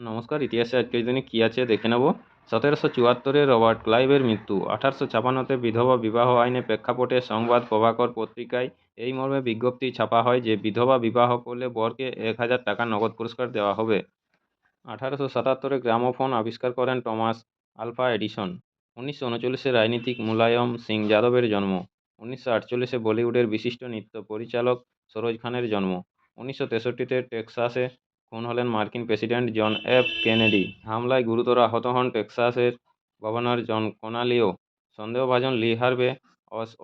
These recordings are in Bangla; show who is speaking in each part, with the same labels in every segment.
Speaker 1: নমস্কার। ইতিহাসে আজকের দিনে কী আছে দেখে নেব। 1774 রবার্ট ক্লাইভের মৃত্যু। 1856 বিধবা বিবাহ আইনের প্রেক্ষাপটে সংবাদ প্রভাকর পত্রিকায় এই মর্মে বিজ্ঞপ্তি ছাপা হয় যে বিধবা বিবাহ করলে বরকে 1000 টাকা নগদ পুরস্কার দেওয়া হবে। 1877 গ্রামোফোন আবিষ্কার করেন টমাস আলফা এডিসন। 1939 রাজনীতিক মুলায়ম সিং যাদবের জন্ম। 1948 বলিউডের বিশিষ্ট নৃত্য পরিচালক সরোজ খানের জন্ম। 1963 টেক্সাসে খুন হলেন মার্কিন প্রেসিডেন্ট জন এফ কেনেডি। হামলায় গুরুতর আহত হন টেক্সাসের গভর্নর জন কোনালিও। সন্দেহভাজন লি হার্ভে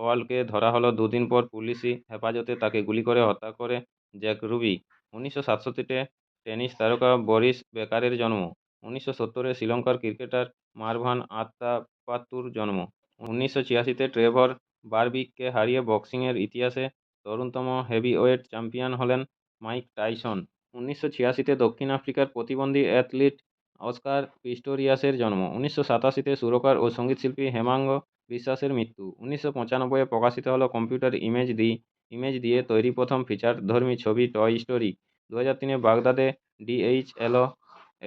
Speaker 1: ওয়ালকে ধরা হলো দুদিন পর পুলিশি হেফাজতে তাকে গুলি করে হত্যা করে জ্যাক রুবি। 1967 টেনিস তারকা বরিস বেকারের জন্ম। 1970 শ্রীলঙ্কার ক্রিকেটার মারভান আত্তাপাত্তুর জন্ম। 1986 ট্রেভর বারবিককে হারিয়ে বক্সিংয়ের ইতিহাসে তরুণতম হেভিওয়েট চ্যাম্পিয়ন হলেন মাইক টাইসন। 1986 দক্ষিণ আফ্রিকার প্রতিবন্ধী অ্যাথলিট অস্কার পিস্টোরিয়াসের জন্ম। 1987 সুরকার ও সঙ্গীতশিল্পী হেমাঙ্গ বিশ্বাসের মৃত্যু। 1995 প্রকাশিত হলো কম্পিউটার ইমেজ দিয়ে তৈরি প্রথম ফিচারধর্মী ছবি টয় স্টোরি। 2003 বাগদাদে ডিএইচএল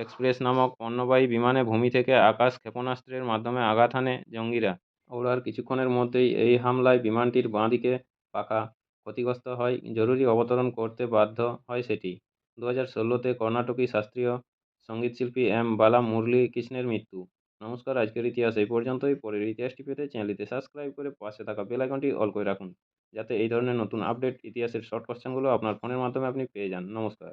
Speaker 1: এক্সপ্রেস নামক পণ্যবাহী বিমানে ভূমি থেকে আকাশ ক্ষেপণাস্ত্রের মাধ্যমে আঘাত হানে জঙ্গিরা। ওড়ার কিছুক্ষণের মধ্যেই এই হামলায় বিমানটির বাঁ দিকে পাখা ক্ষতিগ্রস্ত হয়, জরুরি অবতরণ করতে বাধ্য হয় সেটি। 2016 কর্ণাটকী শাস্ত্রীয় সঙ্গীতশিল্পী এম বালা মুরলী কৃষ্ণের মৃত্যু। নমস্কার, আজকের ইতিহাস এই পর্যন্তই। পরের ইতিহাসটি পেতে চ্যানেলটিতে সাবস্ক্রাইব করে পাশে থাকা বেল আইকনটি অল করে রাখুন, যাতে এই ধরনের নতুন আপডেট ইতিহাসের শর্ট কোশ্চেনগুলো আপনার ফোনের মাধ্যমে আপনি পেয়ে যান। নমস্কার।